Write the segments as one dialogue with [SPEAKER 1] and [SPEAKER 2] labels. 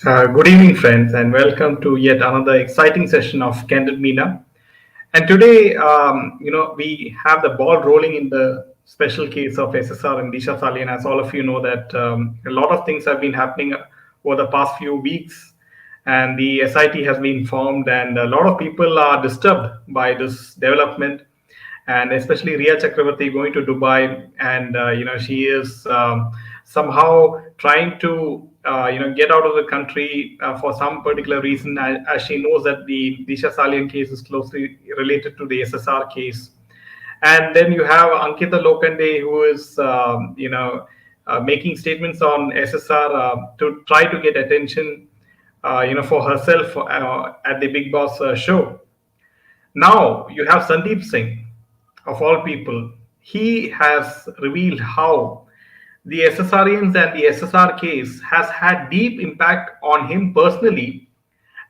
[SPEAKER 1] Good evening, friends, and welcome to yet another exciting session of Candid Meena. And today, we have the ball rolling in the special case of SSR and Disha Salian. As all of you know, that a lot of things have been happening over the past few weeks, and the SIT has been formed, and a lot of people are disturbed by this development, and especially Ria Chakravarti going to Dubai, and she is somehow trying to get out of the country for some particular reason, as she knows that the Disha Salian case is closely related to the SSR case. And then you have Ankita Lokhande, who is making statements on SSR to try to get attention, for herself at the Big Boss show. Now you have Sandeep Singh, of all people. He has revealed how the SSRians and the SSR case has had deep impact on him personally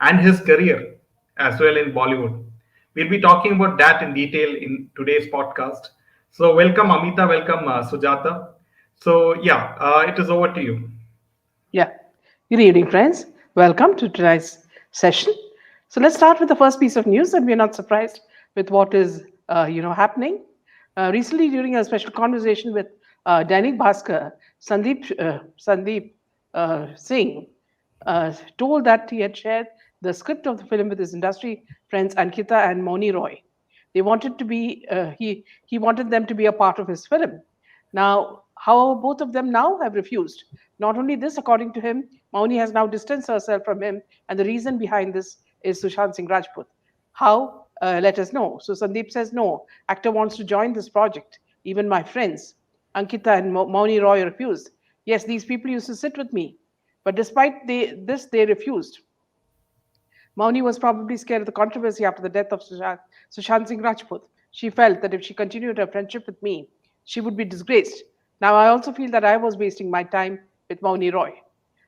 [SPEAKER 1] and his career as well in Bollywood. We'll be talking about that in detail in today's podcast. So, welcome Amita, welcome Sujata. So, yeah, it is over to you.
[SPEAKER 2] Yeah. Good evening, friends. Welcome to tonight's session. So let's start with the first piece of news, and we're not surprised with what is, happening. Recently, during a special conversation with Dainik Bhaskar, Sandeep Singh told that he had shared the script of the film with his industry friends Ankita and Moni Roy. They wanted to be he wanted them to be a part of his film. Now, how both of them now have refused. Not only this, according to him, Mauni has now distanced herself from him, and the reason behind this is Sushant Singh Rajput. How? Let us know. So Sandeep says no. Actor wants to join this project. Even my friends, Ankita and Mauni Roy, refused. Yes, these people used to sit with me, but despite this, they refused. Mauni was probably scared of the controversy after the death of Sushant Singh Rajput. She felt that if she continued her friendship with me, she would be disgraced. Now, I also feel that I was wasting my time with Mauni Roy.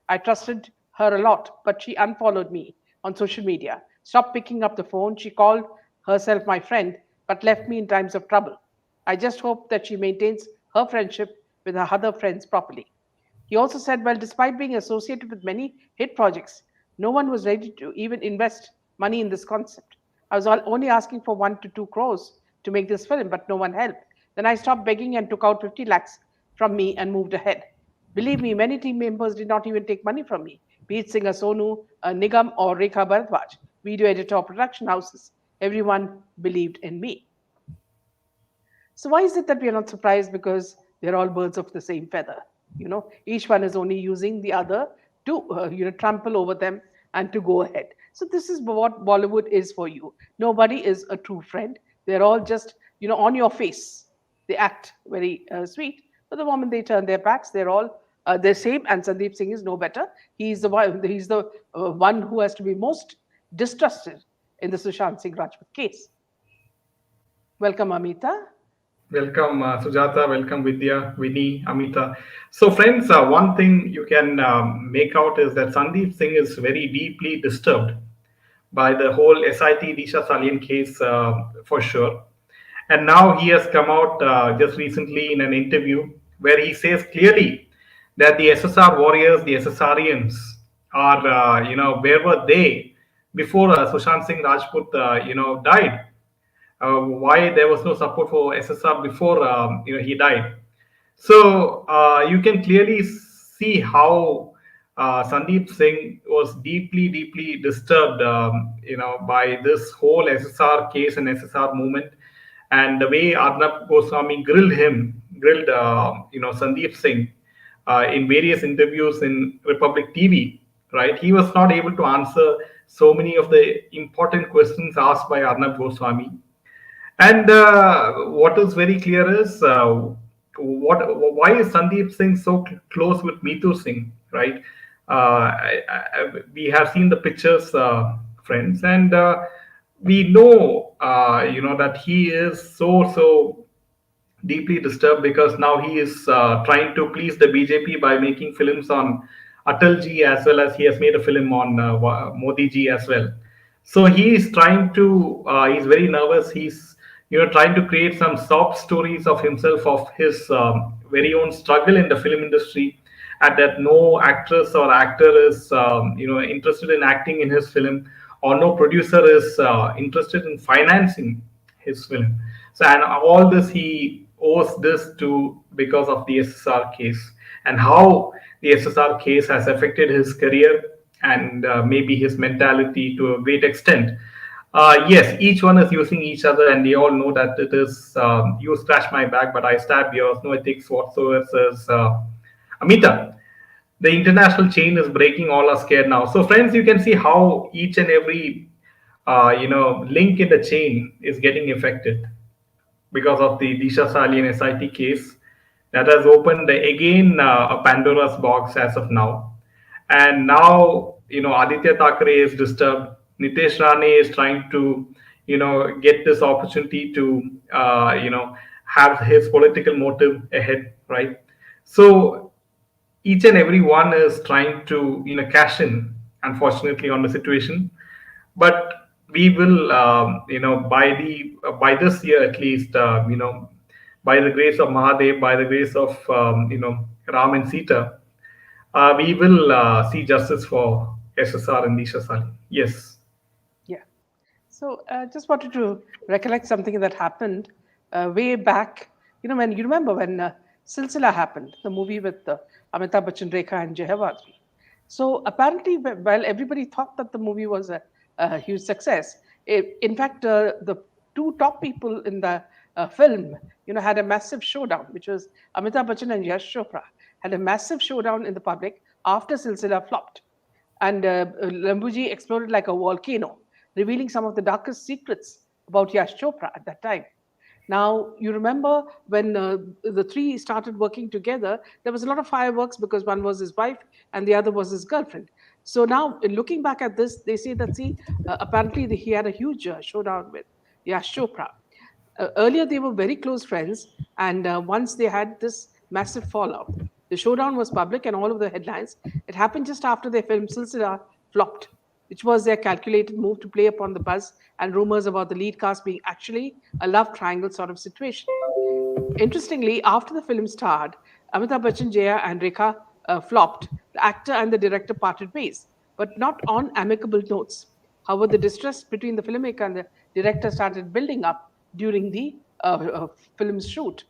[SPEAKER 2] I trusted her a lot, but she unfollowed me on social media, stopped picking up the phone. She called herself my friend, but left me in times of trouble. I just hope that she maintains her friendship with her other friends properly. He also said, well, despite being associated with many hit projects, no one was ready to even invest money in this concept. I was only asking for 1 to 2 crores to make this film, but no one helped. Then I stopped begging and took out 50 lakhs from me and moved ahead. Believe me, many team members did not even take money from me, be it singer Sonu, Nigam, or Rekha Bharadwaj, video editor or production houses. Everyone believed in me. So why is it that we are not surprised? Because they're all birds of the same feather. Each one is only using the other to trample over them and to go ahead. So this is what Bollywood is for you. Nobody is a true friend. They're all just on your face. They act very sweet, but the moment they turn their backs, they're all the same. And Sandeep Singh is no better. He's the one. He's the one who has to be most distrusted in the Sushant Singh Rajput case. Welcome, Amita.
[SPEAKER 1] Welcome, Sujata. Welcome, Vidya, Vinny, Amita. So, friends, one thing you can make out is that Sandeep Singh is very deeply disturbed by the whole SIT Disha Salian case, for sure. And now he has come out just recently in an interview where he says clearly that the SSR warriors, the SSRians, are, where were they before Sushant Singh Rajput, died? Why there was no support for SSR before he died. So you can clearly see how Sandeep Singh was deeply, deeply disturbed, by this whole SSR case and SSR movement, and the way Arnab Goswami grilled, Sandeep Singh in various interviews in Republic TV. Right, he was not able to answer so many of the important questions asked by Arnab Goswami, and what is very clear is what why is Sandeep Singh so close with Meetu Singh, right? We have seen the pictures, friends, and we know, that he is so deeply disturbed because now he is trying to please the BJP by making films on Atalji, as well as he has made a film on Modi ji as well. So he is trying to. He's very nervous. He's trying to create some sob stories of himself, of his very own struggle in the film industry, at that no actress or actor is interested in acting in his film, or no producer is interested in financing his film. So, and all this he owes this to because of the SSR case, and how the SSR case has affected his career and maybe his mentality to a great extent. Yes, each one is using each other, and they all know that it is you scratch my back, but I stab yours. No ethics whatsoever, says Amita. The international chain is breaking. All are scared now. So, friends, you can see how each and every link in the chain is getting affected because of the Disha Salian SIT case that has opened again a Pandora's box as of now. And now, Aditya Thackeray is disturbed. Nitesh Rane is trying to, get this opportunity to, have his political motive ahead, right? So each and every one is trying to, cash in, unfortunately, on the situation. But we will, by this year at least, by the grace of Mahadev, by the grace of Ram and Sita, we will see justice for SSR and Disha Salian. Yes.
[SPEAKER 2] Yeah. So just wanted to recollect something that happened way back. When you remember when Silsila happened, the movie with Amitabh Bachchan, Rekha, and Jehawatri. So apparently, while everybody thought that the movie was a huge success, in fact, the two top people in the film, had a massive showdown, which was Amitabh Bachchan and Yash Chopra had a massive showdown in the public after Silsila flopped, and Lambuji exploded like a volcano, revealing some of the darkest secrets about Yash Chopra at that time. Now, you remember when the three started working together, there was a lot of fireworks because one was his wife and the other was his girlfriend. So now, looking back at this, they say that, see, apparently he had a huge showdown with Yash Chopra. Earlier, they were very close friends, and once they had this massive fallout, the showdown was public and all of the headlines. It happened just after their film Silsila flopped, which was their calculated move to play upon the buzz and rumors about the lead cast being actually a love triangle sort of situation. Interestingly, after the film starred, Amitabh Bachchan, Jaya, and Rekha flopped. The actor and the director parted ways, but not on amicable notes. However, the distrust between the filmmaker and the director started building up during the film's shoot.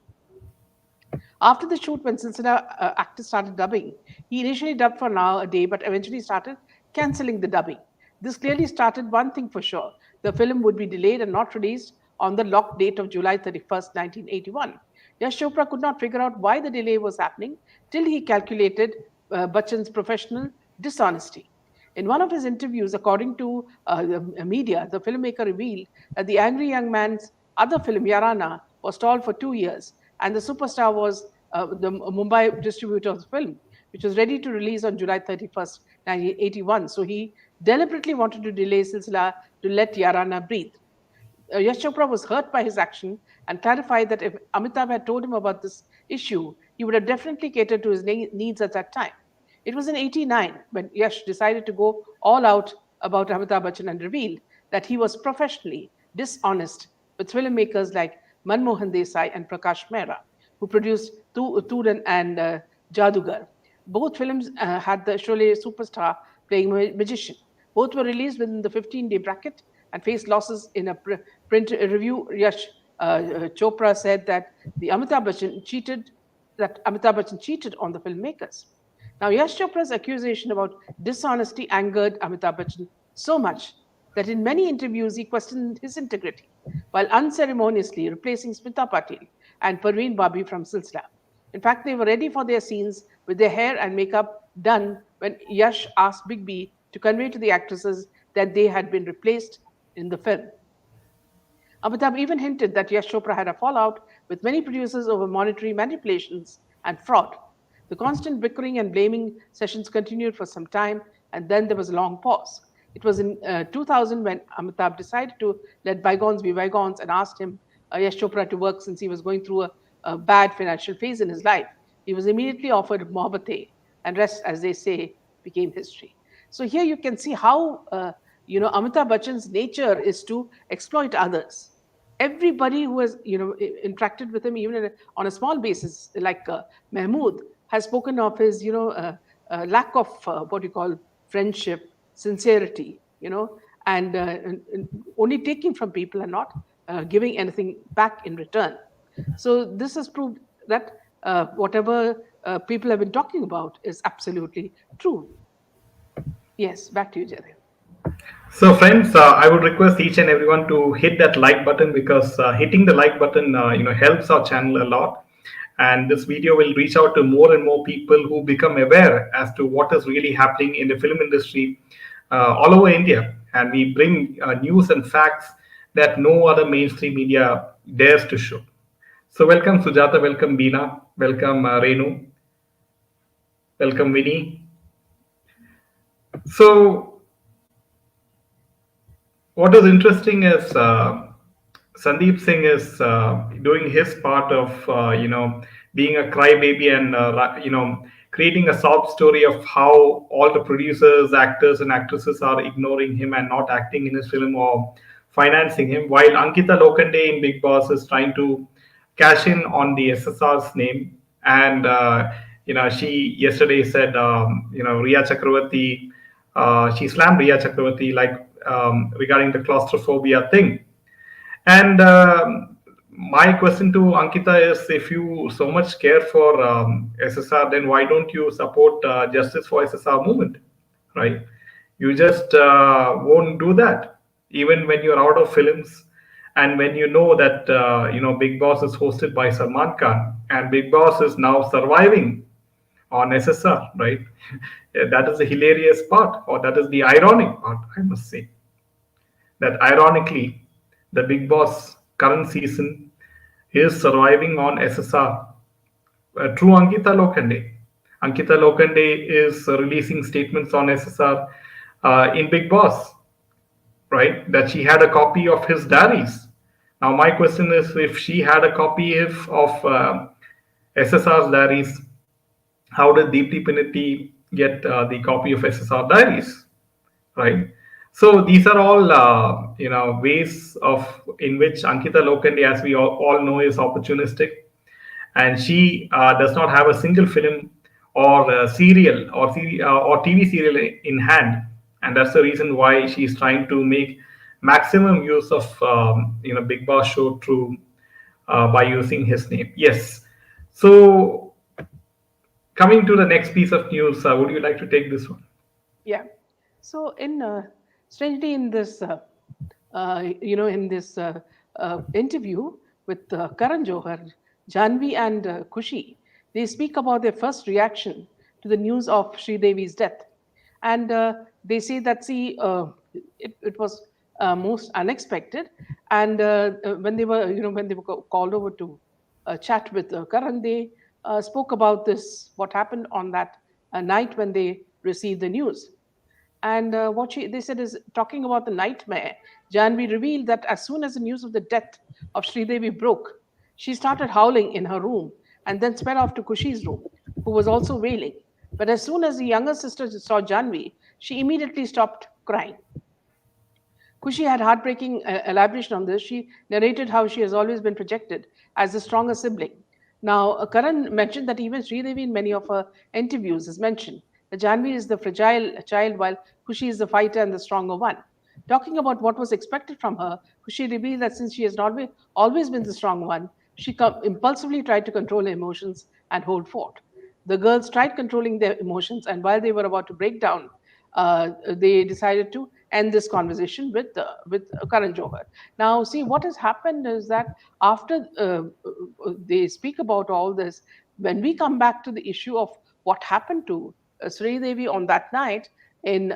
[SPEAKER 2] After the shoot, when Silsila actors started dubbing, he initially dubbed for an hour a day, but eventually started cancelling the dubbing. This clearly started one thing for sure: the film would be delayed and not released on the locked date of July 31st, 1981. Yash Chopra could not figure out why the delay was happening till he calculated Bachchan's professional dishonesty. In one of his interviews, according to the media, the filmmaker revealed that the angry young man's other film, Yarana, was stalled for 2 years, and the superstar was the Mumbai distributor of the film, which was ready to release on July 31st, 1981. So he deliberately wanted to delay Silsila to let Yarana breathe. Yash Chopra was hurt by his action and clarified that if Amitabh had told him about this issue, he would have definitely catered to his needs at that time. It was in '89 when Yash decided to go all out about Amitabh Bachchan and revealed that he was professionally dishonest with filmmakers like Manmohan Desai and Prakash Mehra, who produced Turan and Jadugar. Both films had the Sholay superstar playing magician. Both were released within the 15-day bracket and faced losses in a print review. Yash Chopra said that Amitabh Bachchan cheated on the filmmakers. Now, Yash Chopra's accusation about dishonesty angered Amitabh Bachchan so much that in many interviews he questioned his integrity, while unceremoniously replacing Smita Patil and Parveen Babi from Silsila. In fact, they were ready for their scenes with their hair and makeup done when Yash asked Big B to convey to the actresses that they had been replaced in the film. Amitabh even hinted that Yash Chopra had a fallout with many producers over monetary manipulations and fraud. The constant bickering and blaming sessions continued for some time, and then there was a long pause. It was in 2000 when Amitabh decided to let bygones be bygones and asked Yash Chopra, to work since he was going through a bad financial phase in his life. He was immediately offered Mohabbat, and rest, as they say, became history. So here you can see how Amitabh Bachchan's nature is to exploit others. Everybody who has interacted with him, even on a small basis, like Mahmood, has spoken of his, lack of what you call friendship, sincerity, and only taking from people and not giving anything back in return. So this has proved that whatever people have been talking about is absolutely true. Yes, back to you, Jaydev.
[SPEAKER 1] So, friends, I would request each and everyone to hit that like button because hitting the like button, helps our channel a lot. And this video will reach out to more and more people who become aware as to what is really happening in the film industry all over India. And we bring news and facts that no other mainstream media dares to show. So, welcome Sujata, welcome Beena, welcome Renu, welcome Vinny. So, what is interesting is Sandeep Singh is doing his part of being a crybaby and creating a sob story of how all the producers, actors, and actresses are ignoring him and not acting in his film or financing him. While Ankita Lokhande in Big Boss is trying to cash in on the SSR's name, and she yesterday said Riya Chakravarti, she slammed Riya Chakravarti like regarding the claustrophobia thing. And my question to Ankita is if you so much care for SSR, then why don't you support Justice for SSR movement, right? You just won't do that, even when you're out of films and when you know that, Big Boss is hosted by Salman Khan and Big Boss is now surviving on SSR, right? That is the hilarious part, or that is the ironic part, I must say that ironically, the Big Boss current season is surviving on SSR through Ankita Lokhande. Ankita Lokhande is releasing statements on SSR in Big Boss, right? That she had a copy of his diaries. Now, my question is if she had a copy of SSR's diaries, how did Deepthi Pinati get the copy of SSR diaries? Right? So these are all ways of in which Ankita Lokhande, as we all know, is opportunistic, and she does not have a single film or serial or TV serial in hand, and that's the reason why she's trying to make maximum use of Big Boss show through by using his name. Yes. So coming to the next piece of news, would you like to take this one?
[SPEAKER 2] Yeah. So in strangely in this in this interview with Karan Johar, Janvi and Kushi, they speak about their first reaction to the news of Sridevi's death, and they say that it was most unexpected, and when they were when they were called over to chat with Karan, they spoke about this what happened on that night when they received the news. And they said is talking about the nightmare. Janvi revealed that as soon as the news of the death of Sridevi broke, she started howling in her room and then sped off to Kushi's room, who was also wailing. But as soon as the younger sister saw Janvi, she immediately stopped crying. Kushi had heartbreaking elaboration on this. She narrated how she has always been projected as the stronger sibling. Now, Karan mentioned that even Sridevi in many of her interviews has mentioned that Janvi is the fragile child while Kushi is the fighter and the stronger one. Talking about what was expected from her, Kushi revealed that since she has not always been the strong one, she impulsively tried to control her emotions and hold fort. The girls tried controlling their emotions, and while they were about to break down, they decided to end this conversation with Karan Johar. Now, see what has happened is that after they speak about all this, when we come back to the issue of what happened to Sri Devi on that night in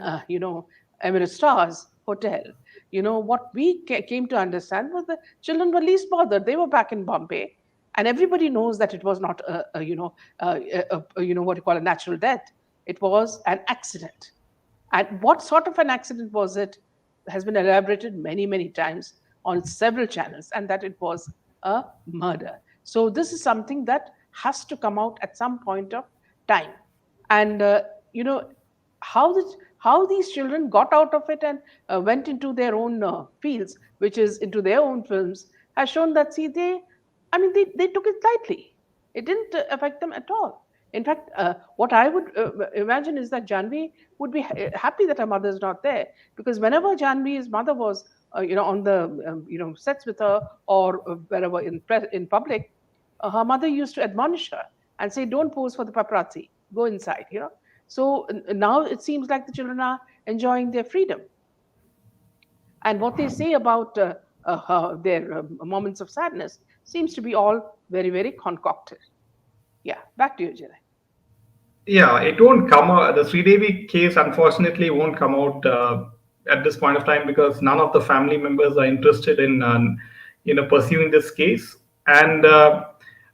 [SPEAKER 2] Emirates Stars Hotel, what we came to understand was the children were least bothered. They were back in Bombay, and everybody knows that it was not what you call a natural death. It was an accident. And what sort of an accident was it has been elaborated many, many times on several channels, and that it was a murder. So, this is something that has to come out at some point of time. And, how, how these children got out of it and went into their own fields, which is into their own films, has shown that, see, they took it lightly. It didn't affect them at all. In fact, what I would imagine is that Janvi would be happy that her mother is not there, because whenever Janvi's mother was, on the sets with her, or wherever in public, her mother used to admonish her and say, "Don't pose for the paparazzi. Go inside." So now it seems like the children are enjoying their freedom, and what they say about their moments of sadness seems to be all very, very concocted. Yeah, back to you, Jay.
[SPEAKER 1] Yeah, it won't come out. The Sridevi case, unfortunately, won't come out at this point of time because none of the family members are interested in, pursuing this case. And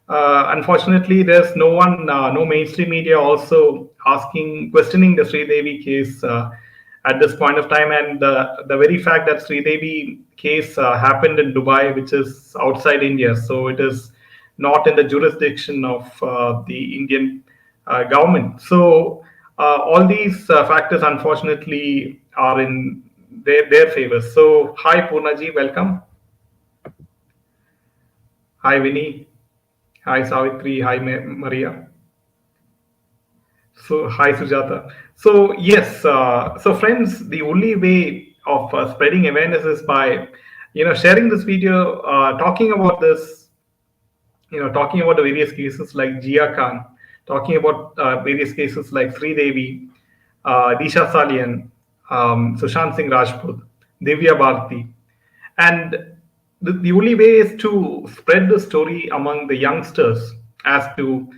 [SPEAKER 1] unfortunately, there's no one, no mainstream media also questioning the Sridevi case at this point of time. And the very fact that Sridevi case happened in Dubai, which is outside India, so it is not in the jurisdiction of the Indian government. So all these factors, unfortunately, are in their favor. So hi Purnaji, welcome. Hi Vinny. Hi Savitri. Hi Maria. So hi Sujata. So yes, so friends, the only way of spreading awareness is by sharing this video, talking about this, talking about the various cases like Jia Khan, talking about various cases like Sridevi, Disha Salian, Sushant Singh Rajput, Divya Bharti. And the only way is to spread the story among the youngsters, as to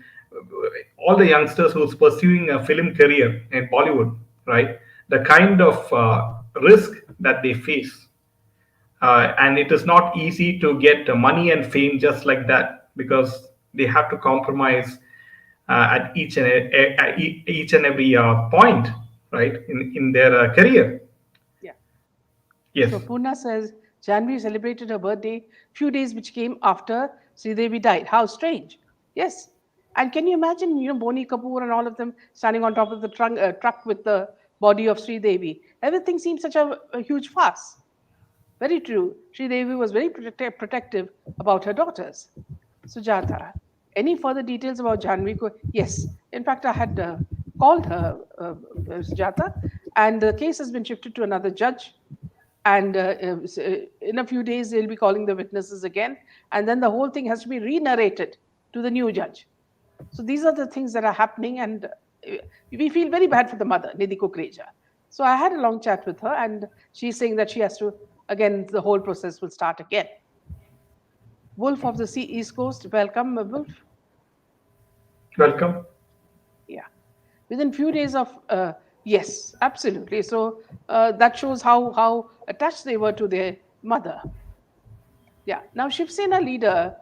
[SPEAKER 1] all the youngsters who's pursuing a film career in Bollywood, right? The kind of risk that they face, and it is not easy to get money and fame just like that because they have to compromise at each and every point, right, in their career.
[SPEAKER 2] Yeah.
[SPEAKER 1] Yes.
[SPEAKER 2] So Purna says Janvi celebrated her birthday few days which came after Sridevi died. How strange. Yes. And can you imagine, Boni Kapoor and all of them standing on top of the truck with the body of Sridevi? Everything seems such a huge farce. Very true. Sridevi was very protective about her daughters. Sujata, any further details about Janvi? Yes. In fact, I had called her, Sujata, and the case has been shifted to another judge. And in a few days, they'll be calling the witnesses again. And then the whole thing has to be re narrated to the new judge. So these are the things that are happening. And we feel very bad for the mother, Nidhi Kukreja. So I had a long chat with her, and she's saying that she has to, again, the whole process will start again. Wolf of the Sea East Coast, welcome, Wolf.
[SPEAKER 1] Welcome.
[SPEAKER 2] Yeah. Within few days of, yes, absolutely. So that shows how attached they were to their mother. Yeah. Now, Shiv Sena leader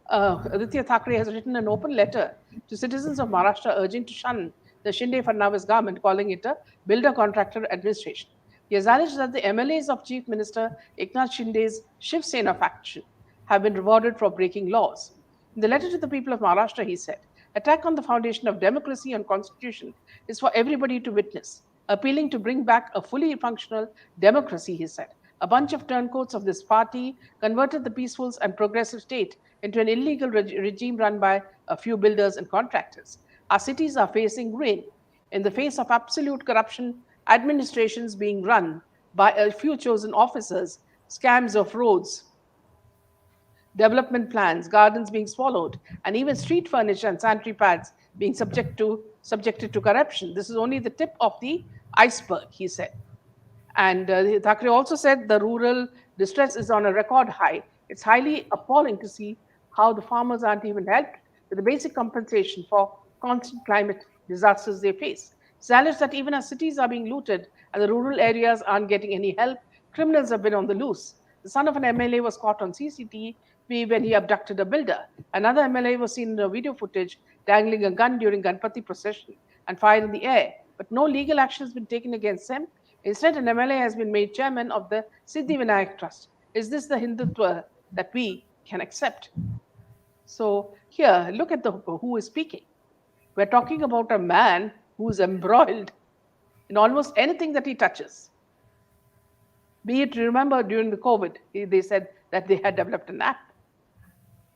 [SPEAKER 2] Aditya Thackeray has written an open letter to citizens of Maharashtra urging to shun the Shinde Fadnavis government, calling it a builder contractor administration. He has alleged that the MLAs of Chief Minister Eknath Shinde's Shiv Sena faction have been rewarded for breaking laws. In the letter to the people of Maharashtra, he said, "Attack on the foundation of democracy and constitution is for everybody to witness, appealing to bring back a fully functional democracy," he said. "A bunch of turncoats of this party converted the peaceful and progressive state into an illegal regime run by a few builders and contractors. Our cities are facing ruin in the face of absolute corruption, administrations being run by a few chosen officers, scams of roads, development plans, gardens being swallowed, and even street furniture and sanitary pads being subjected to corruption. This is only the tip of the iceberg," he said. And Thackeray also said the rural distress is on a record high. It's highly appalling to see how the farmers aren't even helped with the basic compensation for constant climate disasters they face. It's alleged that even as cities are being looted and the rural areas aren't getting any help, criminals have been on the loose. The son of an MLA was caught on CCTV when he abducted a builder. Another MLA was seen in the video footage dangling a gun during Ganpati procession and fired in the air, but no legal action has been taken against him. Instead, an MLA has been made chairman of the Siddhi Vinayak Trust. Is this the Hindutva that we can accept? So here, look at who is speaking. We're talking about a man who's embroiled in almost anything that he touches. Be it, remember, during the COVID, they said that they had developed an app.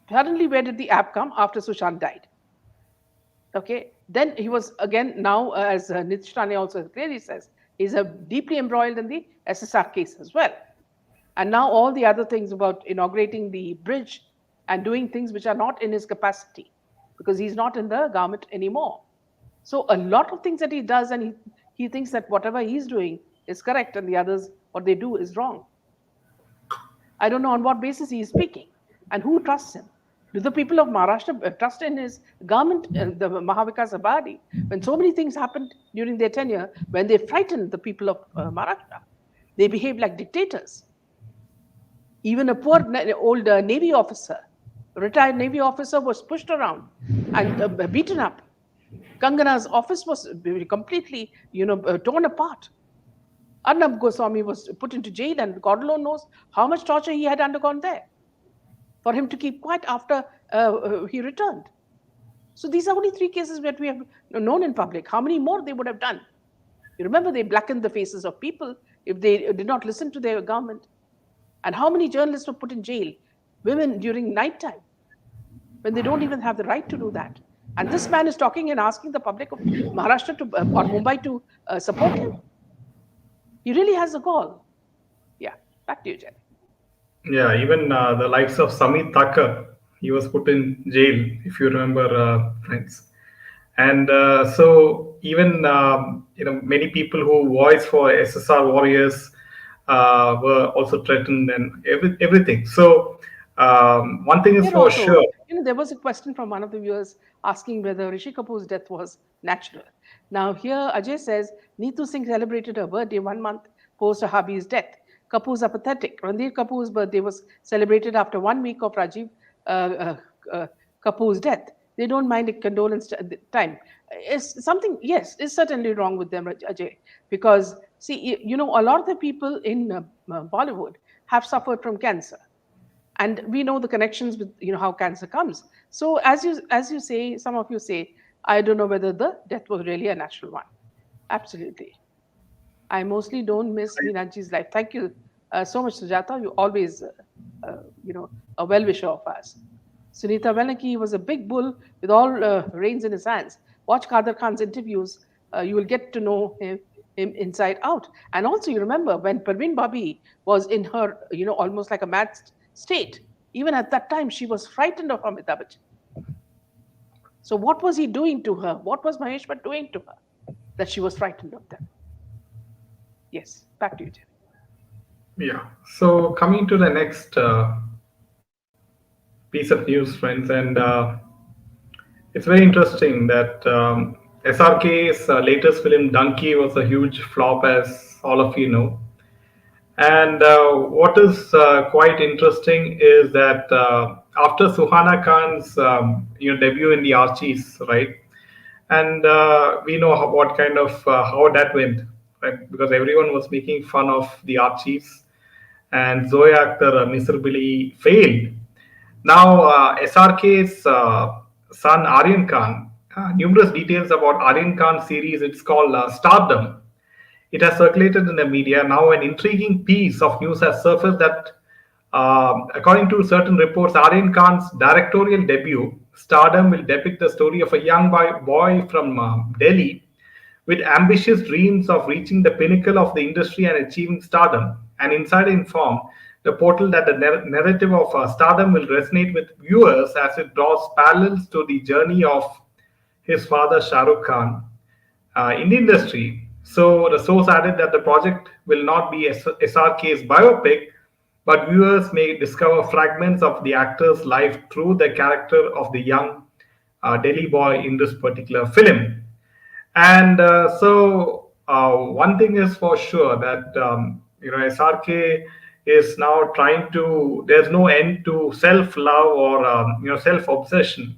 [SPEAKER 2] Suddenly, where did the app come? After Sushant died. Okay, then he was again now, as Nitish Rane also clearly says, he's deeply embroiled in the SSR case as well. And now all the other things about inaugurating the bridge and doing things which are not in his capacity because he's not in the government anymore. So a lot of things that he does, and he thinks that whatever he's doing is correct and the others, what they do is wrong. I don't know on what basis he is speaking and who trusts him. Do the people of Maharashtra trust in his government, the Mahavikas Abadi, when so many things happened during their tenure, when they frightened the people of Maharashtra? They behaved like dictators. Even a poor old Navy officer, retired Navy officer, was pushed around and beaten up. Kangana's office was completely, torn apart. Arnab Goswami was put into jail, and God alone knows how much torture he had undergone there for him to keep quiet after he returned. So these are only three cases that we have known in public. How many more they would have done? You remember they blackened the faces of people if they did not listen to their government. And how many journalists were put in jail? Women during nighttime when they don't even have the right to do that. And this man is talking and asking the public of Maharashtra to, or Mumbai to support him. He really has a gall. Yeah, back to you, Jen.
[SPEAKER 1] Yeah, even the likes of Samit Thakur, he was put in jail, if you remember, friends. And so even many people who voice for SSR warriors were also threatened and everything. So one thing is
[SPEAKER 2] Here
[SPEAKER 1] for
[SPEAKER 2] also,
[SPEAKER 1] sure.
[SPEAKER 2] there was a question from one of the viewers asking whether Rishi Kapoor's death was natural. Now, here Ajay says Neetu Singh celebrated her birthday 1 month post her hubby's death. Kapoors are pathetic. Ranbir Kapoor's birthday was celebrated after 1 week of Rajiv Kapoor's death. They don't mind a condolence time. It's something, yes, it's certainly wrong with them, Ajay, because see, a lot of the people in Bollywood have suffered from cancer, and we know the connections with how cancer comes. So as you say, some of you say, I don't know whether the death was really a natural one. Absolutely. I mostly don't miss Meenaji's life. Thank you so much, Sujata. You always a well-wisher of us. Sunita Velnaki was a big bull with all reins in his hands. Watch Kader Khan's interviews. You will get to know him inside out. And also, you remember when Parveen Babi was in her, almost like a mad state. Even at that time, she was frightened of Amitabh Bachchan. So, what was he doing to her? What was Mahesh Bhatt doing to her that she was frightened of them? Yes, back to you, Jerry.
[SPEAKER 1] Yeah. So coming to the next piece of news, friends, and it's very interesting that SRK's latest film Donkey was a huge flop, as all of you know. And what is quite interesting is that after Suhana Khan's debut in the Archies, right? And we know what kind of how that went, right? Because everyone was making fun of the Archies, and Zoe Akhtar miserably failed. Now, SRK's son Aryan Khan, numerous details about Aryan Khan's series. It's called Stardom. It has circulated in the media. Now, an intriguing piece of news has surfaced that, according to certain reports, Aryan Khan's directorial debut, Stardom, will depict the story of a young boy from Delhi with ambitious dreams of reaching the pinnacle of the industry and achieving stardom. An insider informed the portal that the narrative of stardom will resonate with viewers as it draws parallels to the journey of his father Shah Rukh Khan in the industry. So the source added that the project will not be SRK's biopic, but viewers may discover fragments of the actor's life through the character of the young Delhi boy in this particular film. And one thing is for sure that SRK is now trying to. There's no end to self-love or self-obsession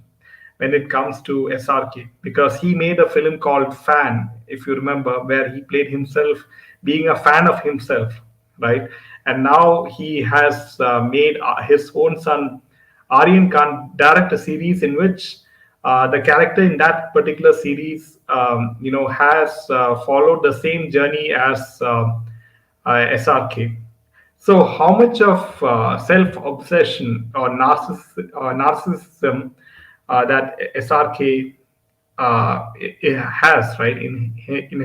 [SPEAKER 1] when it comes to SRK, because he made a film called Fan, if you remember, where he played himself being a fan of himself, right? And now he has made his own son Aryan Khan direct a series in which the character in that particular series, has followed the same journey as SRK. So, how much of self-obsession or narcissism that SRK has, right, in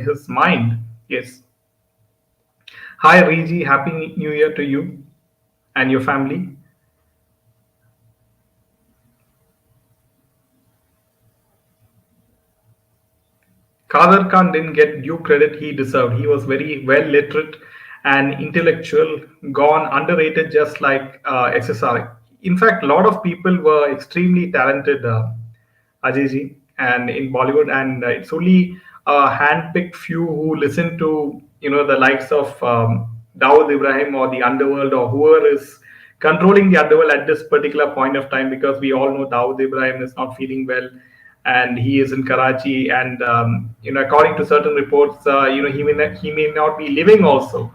[SPEAKER 1] his mind. Yes. Hi, Riji. Happy New Year to you and your family. Kader Khan didn't get due credit he deserved. He was very well literate and intellectual, gone underrated, just like SSR. In fact, a lot of people were extremely talented, Ajayji, and in Bollywood, and it's only a hand-picked few who listen to the likes of Dawood Ibrahim or the underworld or whoever is controlling the underworld at this particular point of time, because we all know Dawood Ibrahim is not feeling well and he is in Karachi, and according to certain reports, he may not be living also.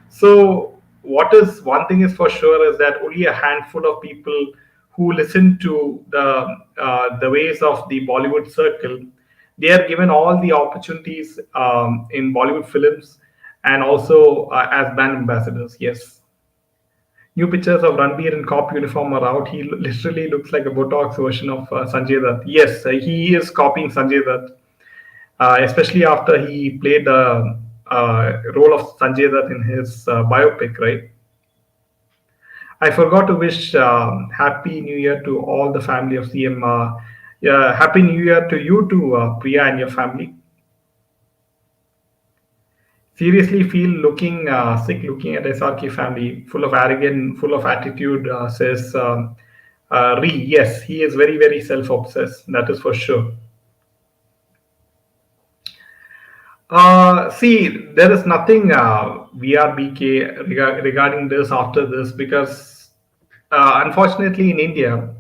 [SPEAKER 1] So what is one thing is for sure is that only a handful of people who listen to the ways of the Bollywood circle, they are given all the opportunities in Bollywood films and also as brand ambassadors. Yes. New pictures of Ranbir in cop uniform are out. He literally looks like a Botox version of Sanjay Dutt. Yes, he is copying Sanjay Dutt, especially after he played the role of Sanjay Dutt in his biopic, right? I forgot to wish Happy New Year to all the family of CM. Yeah, Happy New Year to you too, Priya, and your family. Seriously feel looking sick looking at SRK family, full of arrogance, full of attitude, says Ree. Yes, he is very, very self obsessed, that is for sure. See, there is nothing VRBK regarding this after this, because unfortunately in India,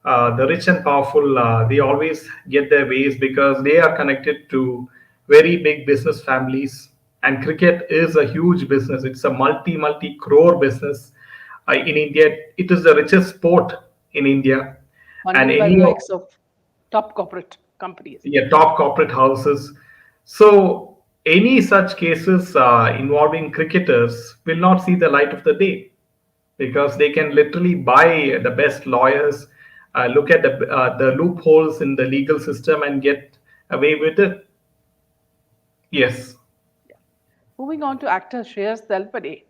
[SPEAKER 1] the rich and powerful, they always get their ways because they are connected to very big business families. And cricket is a huge business. It's a multi crore business in India. It is the richest sport in India, and
[SPEAKER 2] Funded by the
[SPEAKER 1] any of
[SPEAKER 2] likes of top corporate companies.
[SPEAKER 1] yeah, top corporate houses. So any such cases involving cricketers will not see the light of the day, because they can literally buy the best lawyers, look at the loopholes in the legal system and get away with it. Yes.
[SPEAKER 2] Moving on to actor Shreyas Talpade,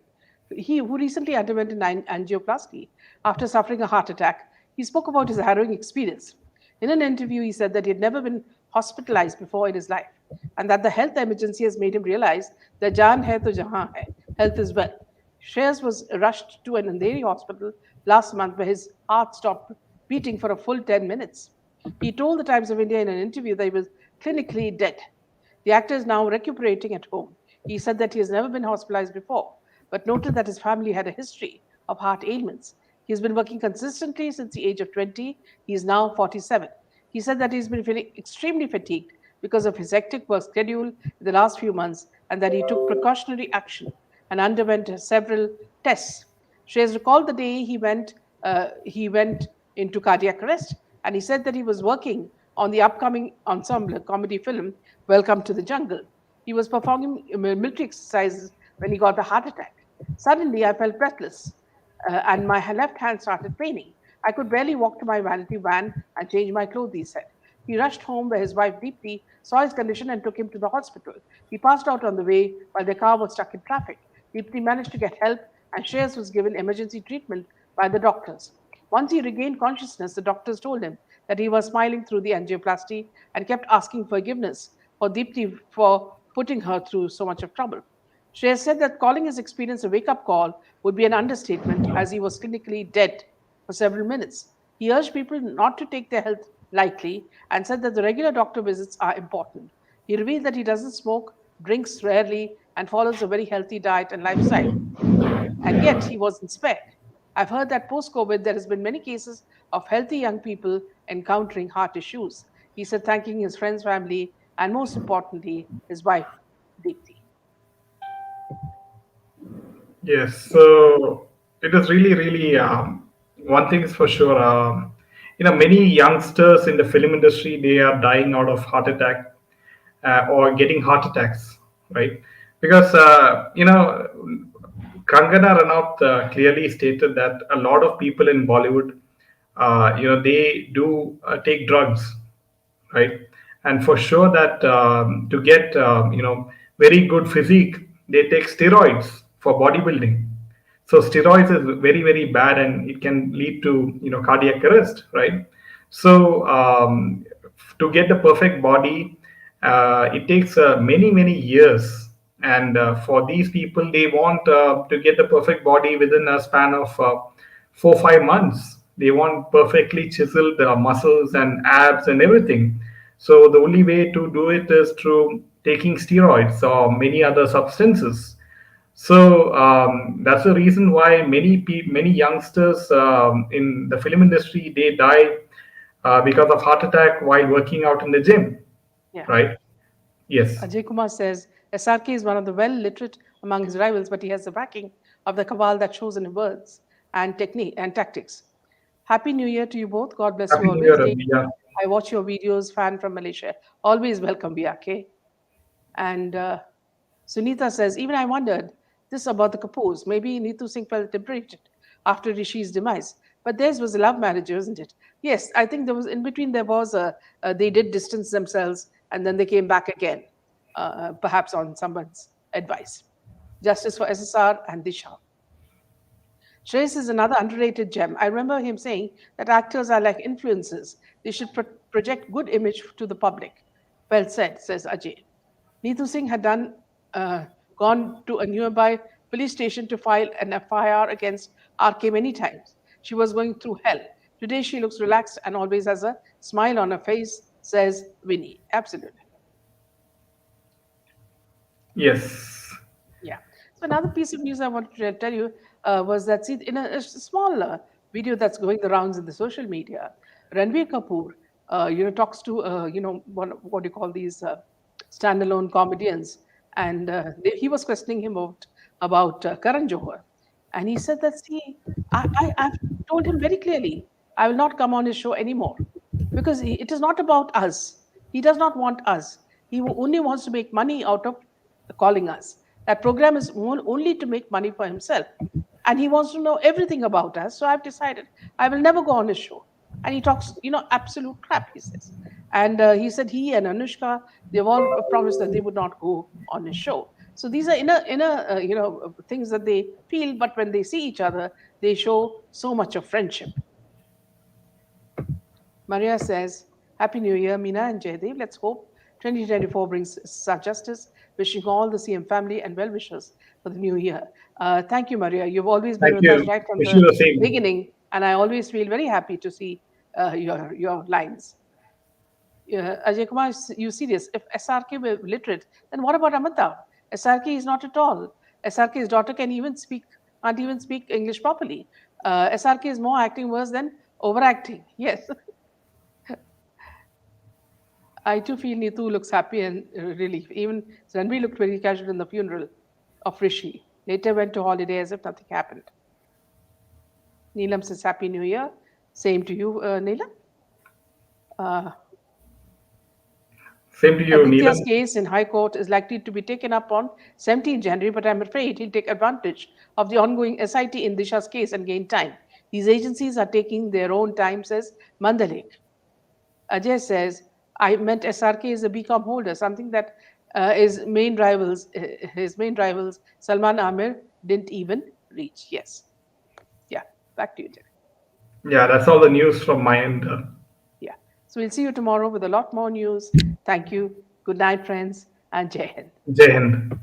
[SPEAKER 2] who recently underwent an angioplasty after suffering a heart attack. He spoke about his harrowing experience. In an interview, he said that he had never been hospitalized before in his life, and that the health emergency has made him realize that jaan hai to jahan hai, health is wealth. Shreyas was rushed to an Andheri hospital last month where his heart stopped beating for a full 10 minutes. He told the Times of India in an interview that he was clinically dead. The actor is now recuperating at home. He said that he has never been hospitalized before, but noted that his family had a history of heart ailments. He has been working consistently since the age of 20. He is now 47. He said that he's been feeling extremely fatigued because of his hectic work schedule in the last few months, and that he took precautionary action and underwent several tests. Shreyas recalled the day he went into cardiac arrest, and he said that he was working on the upcoming ensemble comedy film Welcome to the Jungle. He was performing military exercises when he got a heart attack. Suddenly, I felt breathless, and my left hand started paining. I could barely walk to my vanity van and change my clothes, he said. He rushed home where his wife Deepthi saw his condition and took him to the hospital. He passed out on the way while their car was stuck in traffic. Deepthi managed to get help, and Shreyas was given emergency treatment by the doctors. Once he regained consciousness, the doctors told him that he was smiling through the angioplasty and kept asking forgiveness for Deepthi for putting her through so much of trouble. Shreyas said that calling his experience a wake up call would be an understatement, as he was clinically dead for several minutes. He urged people not to take their health lightly and said that the regular doctor visits are important. He revealed that he doesn't smoke, drinks rarely, and follows a very healthy diet and lifestyle, and yet he wasn't spared. I've heard that post COVID, there has been many cases of healthy young people encountering heart issues. He said, thanking his friends, family, and most importantly, his wife, Deepthi.
[SPEAKER 1] Yes, so it is really, really one thing is for sure. Many youngsters in the film industry, they are dying out of heart attack or getting heart attacks, right? Because Kangana Ranaut clearly stated that a lot of people in Bollywood, they do take drugs, right? and for sure that to get very good physique, they take steroids for bodybuilding. So steroids is very very bad, and it can lead to cardiac arrest, right? So to get the perfect body, it takes many many years, and for these people, they want to get the perfect body within a span of 4 5 months. They want perfectly chiseled muscles and abs and everything. So the only way to do it is through taking steroids or many other substances. So that's the reason why many youngsters in the film industry, they die because of heart attack while working out in the gym,
[SPEAKER 2] Yeah.
[SPEAKER 1] right? Yes.
[SPEAKER 2] Ajay Kumar says SRK is one of the well literate among his rivals, but he has the backing of the cabal that shows in words and technique and tactics. Happy New Year to you both. God bless you
[SPEAKER 1] Happy New Year,
[SPEAKER 2] always.
[SPEAKER 1] Ravi.
[SPEAKER 2] I watch your videos, fan from Malaysia. Always welcome, BRK. And Sunita says, even I wondered this about the Kapoors. Maybe Neetu Singh felt liberated after Rishi's demise. But theirs was a love marriage, wasn't it? Yes, I think there was in between there was they did distance themselves and then they came back again, perhaps on someone's advice. Justice for SSR and Disha. Shreyas is another underrated gem. I remember him saying that actors are like influencers. They should project good image to the public. Well said, says Ajay. Neetu Singh had gone to a nearby police station to file an FIR against RK many times. She was going through hell. Today she looks relaxed and always has a smile on her face, says Winnie. Absolutely.
[SPEAKER 1] Yes.
[SPEAKER 2] Yeah. So another piece of news I wanted to tell you was that see in a small video that's going the rounds in the social media, Ranveer Kapoor, talks to what do you call these standalone comedians, and he was questioning him about Karan Johar, and he said that see, I've told him very clearly, I will not come on his show anymore because it is not about us. He does not want us. He only wants to make money out of calling us. That program is only to make money for himself. And he wants to know everything about us. So I've decided I will never go on his show. And he talks, absolute crap, he says. And he said he and Anushka, they've all promised that they would not go on his show. So these are inner things that they feel, but when they see each other, they show so much of friendship. Maria says, Happy New Year, Meena and Jaydev. Let's hope 2024 brings justice. Wishing all the CM family and well wishers for the new year. Thank you, Maria. You've always been
[SPEAKER 1] Thank
[SPEAKER 2] with us
[SPEAKER 1] you.
[SPEAKER 2] right from
[SPEAKER 1] Wish you
[SPEAKER 2] the
[SPEAKER 1] the same.
[SPEAKER 2] beginning, and I always feel very happy to see your lines. Ajay Kumar, you serious? If SRK were literate, then what about Amitabh? SRK is not at all. SRK's daughter can't even speak English properly. SRK is more acting worse than overacting. Yes. I too feel Neetu looks happy and relief. Even Ranveer looked very casual in the funeral of Rishi. Later went to holiday as if nothing happened. Neelam says Happy New Year. Same to you, Neelam. Uh,
[SPEAKER 1] Same to you,
[SPEAKER 2] Aditya's
[SPEAKER 1] Neelam.
[SPEAKER 2] case in High Court is likely to be taken up on 17 January, but I'm afraid he'll take advantage of the ongoing SIT in Disha's case and gain time. These agencies are taking their own time, says Mandalek. Ajay says, I meant SRK is a BCom holder, something that his main rivals, Salman Amir, didn't even reach. Yes. Yeah. Back to you, Jerry.
[SPEAKER 1] Yeah, that's all the news from my end.
[SPEAKER 2] Yeah. So we'll see you tomorrow with a lot more news. Thank you. Good night, friends, and Jai Hind.
[SPEAKER 1] Jai Hind.